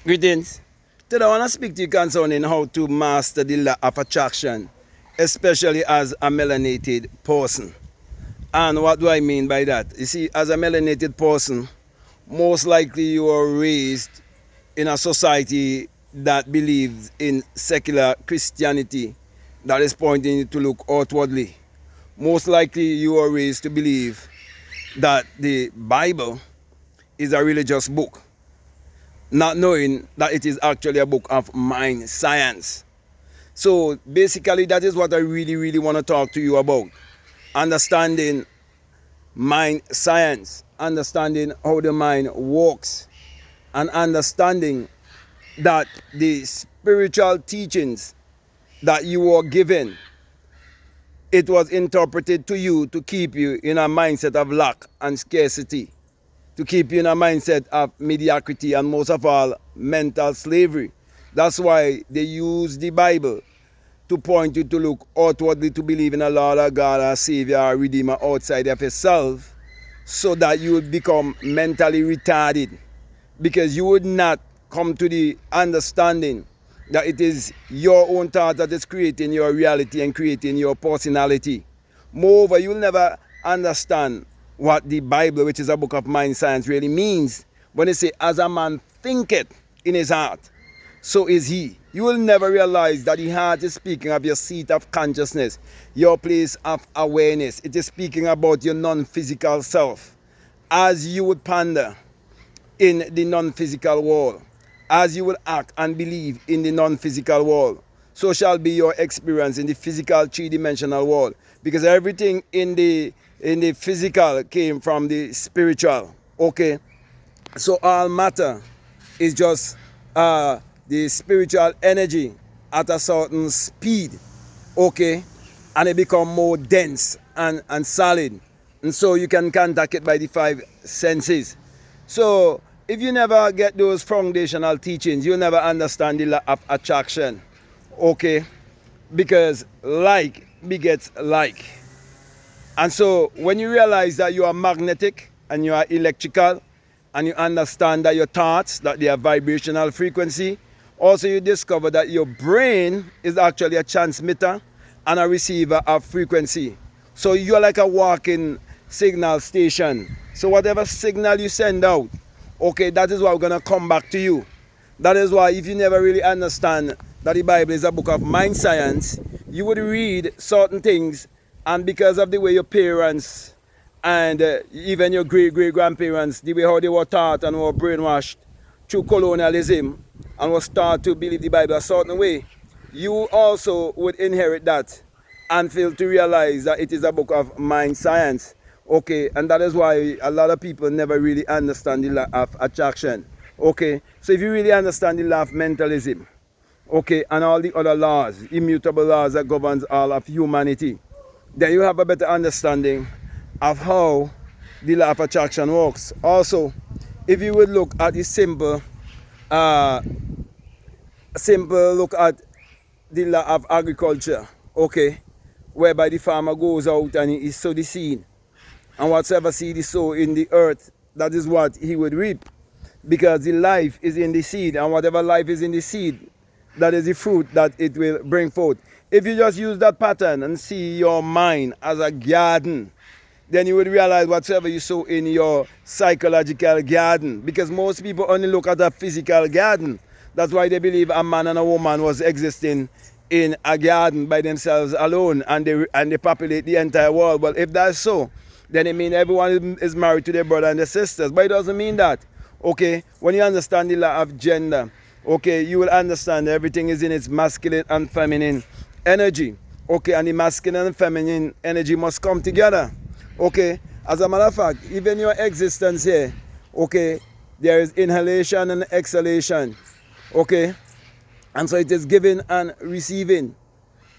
Greetings. Today I want to speak to you concerning how to master the law of attraction, especially as a melanated person. And what do I mean by that? You see, as a melanated person, most likely you are raised in a society that believes in secular Christianity that is pointing you to look outwardly. Most likely you are raised to believe that the Bible is a religious book, not knowing that it is actually a book of mind science. So basically that is what I really want to talk to you about. Understanding mind science, understanding how the mind works, and understanding that the spiritual teachings that you are given, it was interpreted to you to keep you in a mindset of lack and scarcity, to keep you in a mindset of mediocrity and most of all mental slavery. That's why they use the Bible to point you to look outwardly, to believe in a Lord, a God, a Savior, a Redeemer outside of yourself, so that you would become mentally retarded, because you would not come to the understanding that it is your own thought that is creating your reality and creating your personality. Moreover, you will never understand what the Bible, which is a book of mind science, really means when it says, as a man thinketh in his heart, so is he. You will never realize that the heart is speaking of your seat of consciousness, your place of awareness. It is speaking about your non-physical self. As you would ponder in the non-physical world, as you will act and believe in the non-physical world, so shall be your experience in the physical three-dimensional world. Because everything in the physical came from the spiritual. Okay, so all matter is just the spiritual energy at a certain speed. Okay, and it become more dense and solid, and so you can contact it by the five senses. So if you never get those foundational teachings, you'll never understand the law of attraction. Okay, because like begets like. And so when you realize that you are magnetic and you are electrical, and you understand that your thoughts, that they are vibrational frequency, also you discover that your brain is actually a transmitter and a receiver of frequency. So you're like a walking signal station. So whatever signal you send out, okay, that is what we're going to come back to you. That is why if you never really understand that the Bible is a book of mind science, you would read certain things, and because of the way your parents and even your great-great-grandparents, the way how they were taught and were brainwashed through colonialism and were taught to believe the Bible a certain way, you also would inherit that and fail to realize that it is a book of mind science. Okay, and that is why a lot of people never really understand the law of attraction. Okay, so if you really understand the law of mentalism, okay, and all the other laws, immutable laws that governs all of humanity, then you have a better understanding of how the law of attraction works. Also, if you would look at the simple look at the law of agriculture, okay, whereby the farmer goes out and he sows the seed, and whatsoever seed he sow in the earth, that is what he would reap, because the life is in the seed, and whatever life is in the seed, that is the fruit that it will bring forth. If you just use that pattern and see your mind as a garden, then you would realize whatsoever you sow in your psychological garden, because most people only look at a physical garden. That's why they believe a man and a woman was existing in a garden by themselves alone, and they populate the entire world. Well, if that's so, then it means everyone is married to their brother and their sisters. But it doesn't mean that. Okay, when you understand the law of gender, okay, you will understand everything is in its masculine and feminine energy. Okay, and the masculine and feminine energy must come together. Okay, as a matter of fact, even your existence here, okay, there is inhalation and exhalation. Okay, and so it is giving and receiving,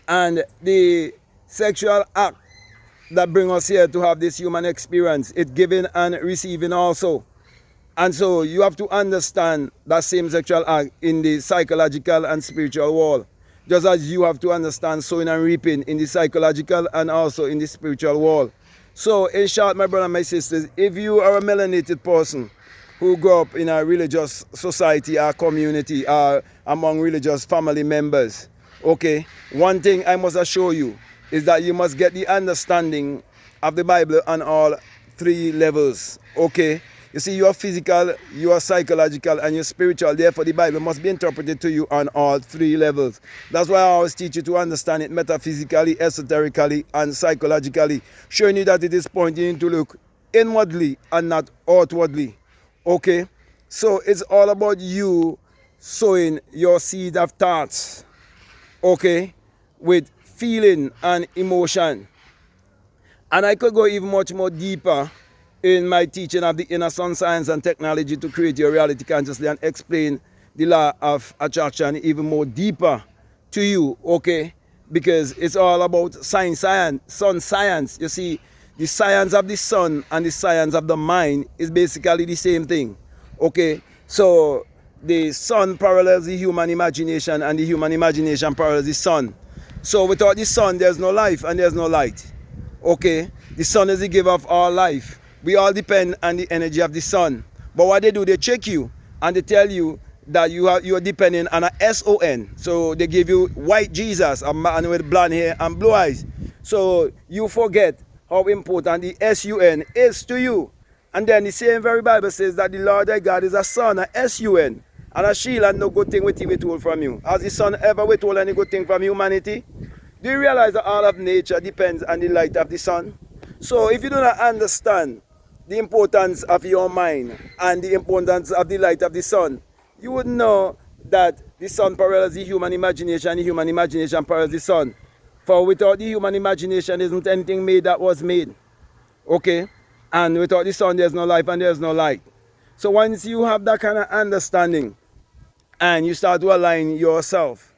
and the sexual act that brings us here to have this human experience, it's giving and receiving also. And so you have to understand that same sexual act in the psychological and spiritual world, just as you have to understand sowing and reaping in the psychological and also in the spiritual world. So in short, my brother and my sisters, if you are a melanated person, who grow up in a religious society or community or among religious family members, okay, one thing I must assure you is that you must get the understanding of the Bible on all three levels, okay? You see, you are physical, you are psychological, and you're spiritual. Therefore, the Bible must be interpreted to you on all three levels. That's why I always teach you to understand it metaphysically, esoterically, and psychologically, showing you that it is pointing you to look inwardly and not outwardly. Okay? So it's all about you sowing your seed of thoughts, okay, with feeling and emotion. And I could go even much more deeper in my teaching of the inner sun science and technology to create your reality consciously and explain the law of attraction even more deeper to you, okay? Because it's all about sun science. You see, the science of the sun and the science of the mind is basically the same thing, okay? So the sun parallels the human imagination and the human imagination parallels the sun. So without the sun, there's no life and there's no light, okay? The sun is the giver of all life. We all depend on the energy of the sun. But what they do, they check you and they tell you that you are depending on a SON. So they give you white Jesus, a man with blonde hair and blue eyes. So you forget how important the SUN is to you. And then the same very Bible says that the Lord thy God is a sun, a SUN, and a shield, and no good thing will he withhold from you. Has the sun ever withhold any good thing from humanity? Do you realize that all of nature depends on the light of the sun? So if you do not understand the importance of your mind and the importance of the light of the sun, you would know that the sun parallels the human imagination, the human imagination parallels the sun. For without the human imagination, there isn't anything made that was made. Okay? And without the sun, there's no life and there's no light. So once you have that kind of understanding and you start to align yourself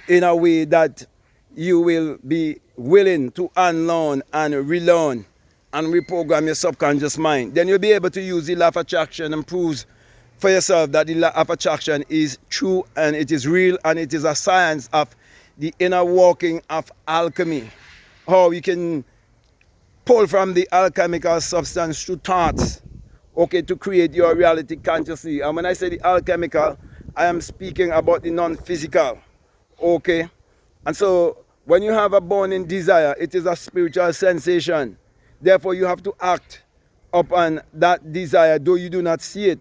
in a way that you will be willing to unlearn and relearn and reprogram your subconscious mind, then you'll be able to use the law of attraction and prove for yourself that the law of attraction is true and it is real and it is a science of the inner working of alchemy. How you can pull from the alchemical substance through thoughts, okay, to create your reality consciously. And when I say the alchemical, I am speaking about the non-physical, okay? And so when you have a burning desire, it is a spiritual sensation. Therefore, you have to act upon that desire, though you do not see it,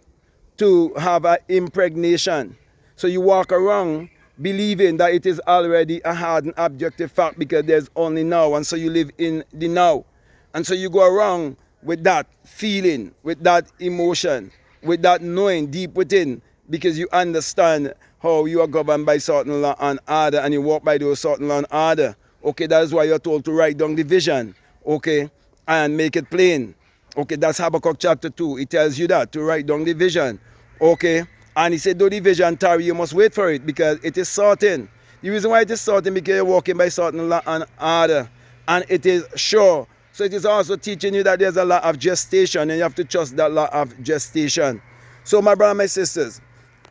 to have an impregnation. So you walk around believing that it is already a hard and objective fact because there's only now, and so you live in the now. And so you go around with that feeling, with that emotion, with that knowing deep within, because you understand how you are governed by certain law and order, and you walk by those certain law and order. Okay, that is why you're told to write down the vision, okay, and make it plain. Okay, that's Habakkuk chapter 2. It tells you that, to write down the vision, okay? And he said, though the vision tarry, you must wait for it because it is certain. The reason why it is certain because you're walking by certain law and order, and it is sure. So it is also teaching you that there's a law of gestation, and you have to trust that law of gestation. So my brother, my sisters,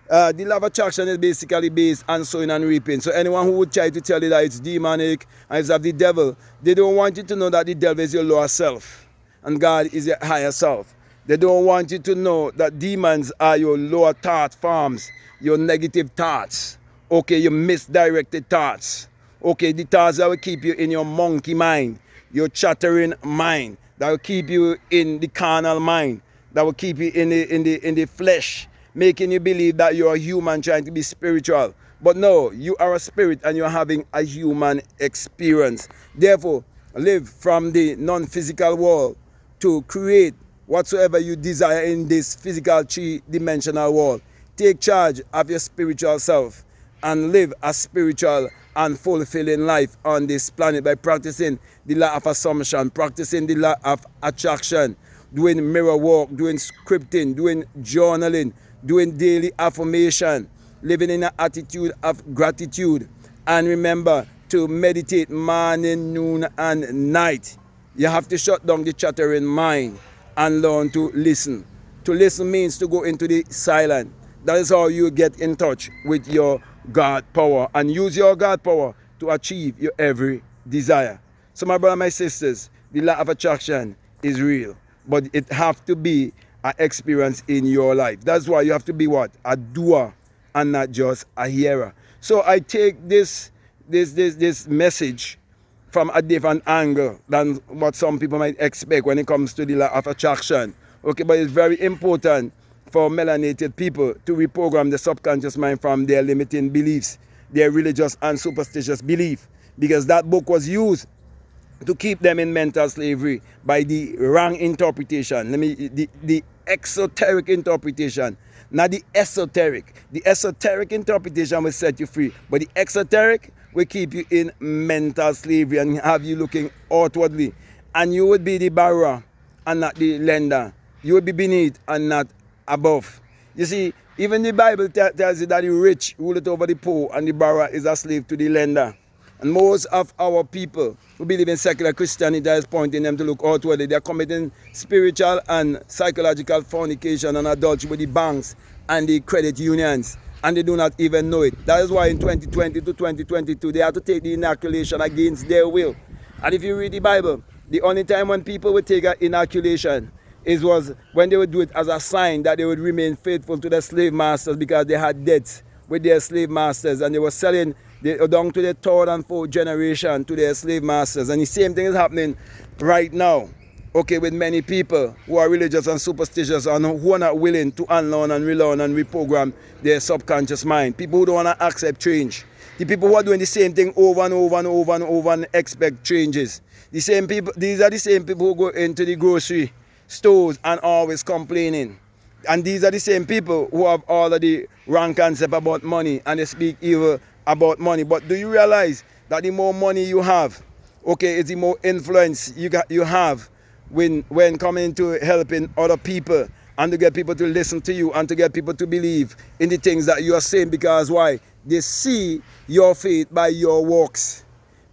the law of attraction is basically based on sowing and reaping. So anyone who would try to tell you that it's demonic and it's of the devil, they don't want you to know that the devil is your lower self and God is your higher self. They don't want you to know that demons are your lower thought forms, your negative thoughts, okay, your misdirected thoughts, okay, the thoughts that will keep you in your monkey mind, your chattering mind, that will keep you in the carnal mind, that will keep you in the flesh, making you believe that you're a human trying to be spiritual. But no, you are a spirit and you're having a human experience. Therefore, live from the non-physical world to create whatsoever you desire in this physical three-dimensional world. Take charge of your spiritual self and live a spiritual and fulfilling life on this planet by practicing the law of assumption, practicing the law of attraction, doing mirror work, doing scripting, doing journaling, doing daily affirmation, living in an attitude of gratitude. And remember to meditate morning, noon, and night. You have to shut down the chattering mind and learn to listen. To listen means to go into the silent. That is how you get in touch with your God power and use your God power to achieve your every desire. So my brother, my sisters, the law of attraction is real, but it have to be an experience in your life. That's why you have to be what? A doer and not just a hearer. So I take this message from a different angle than what some people might expect when it comes to the law of attraction. Okay, but it's very important for melanated people to reprogram the subconscious mind from their limiting beliefs, their religious and superstitious belief, because that book was used to keep them in mental slavery by the wrong interpretation. The exoteric interpretation, not the esoteric. The esoteric interpretation will set you free, but the exoteric will keep you in mental slavery and have you looking outwardly. And you would be the borrower and not the lender. You would be beneath and not above. You see, even the Bible tells you that the rich rule it over the poor and the borrower is a slave to the lender. And most of our people who believe in secular Christianity is pointing them to look outwardly. They are committing spiritual and psychological fornication and adultery with the banks and the credit unions, and they do not even know it. That is why in 2020 to 2022 they have to take the inoculation against their will. And if you read the Bible, the only time when people would take an inoculation was when they would do it as a sign that they would remain faithful to their slave masters, because they had debts with their slave masters and they were selling down to the third and fourth generation to their slave masters. And the same thing is happening right now, okay, with many people who are religious and superstitious and who are not willing to unlearn and relearn and reprogram their subconscious mind. People who don't want to accept change. The people who are doing the same thing over and over and over and over and expect changes. The same people, these are the same people who go into the grocery stores and always complaining. And these are the same people who have all of the wrong concept about money and they speak evil about money. But do you realize that the more money you have, okay, it's the more influence you have when coming to helping other people and to get people to listen to you and to get people to believe in the things that you are saying. Because why? They see your faith by your works.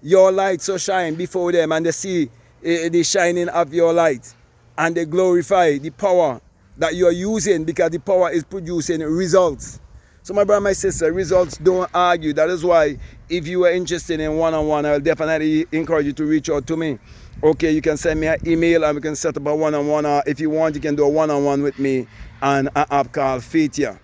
Your light so shine before them and they see the shining of your light and they glorify the power that you are using, because the power is producing results. So my brother, my sister, results don't argue. That is why if you are interested in one-on-one, I'll definitely encourage you to reach out to me. Okay, you can send me an email and we can set up a one-on-one. If you want, you can do a one-on-one with me on an app called Faithia.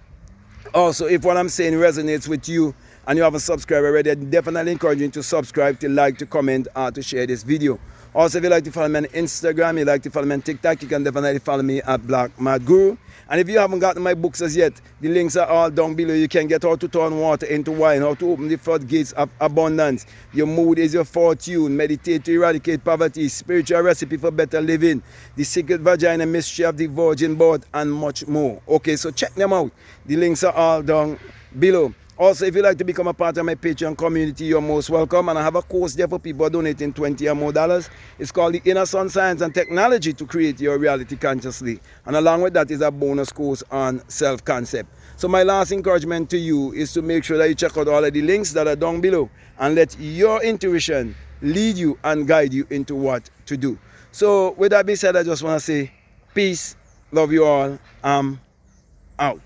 Also, if what I'm saying resonates with you and you haven't subscribed already, I definitely encourage you to subscribe, to like, to comment, or to share this video. Also, if you like to follow me on Instagram, you like to follow me on TikTok, you can definitely follow me at Black Mad Guru. And if you haven't gotten my books as yet, the links are all down below. You can get how to turn water into wine, how to open the floodgates of abundance. Your mood is your fortune. Meditate to eradicate poverty. Spiritual recipe for better living. The secret vagina mystery of the virgin birth, and much more. Okay, so check them out. The links are all down below. Also, if you'd like to become a part of my Patreon community, you're most welcome. And I have a course there for people donating $20 or more. It's called The Inner Sun Science and Technology to Create Your Reality Consciously. And along with that is a bonus course on self-concept. So my last encouragement to you is to make sure that you check out all of the links that are down below and let your intuition lead you and guide you into what to do. So with that being said, I just want to say peace, love you all, I'm out.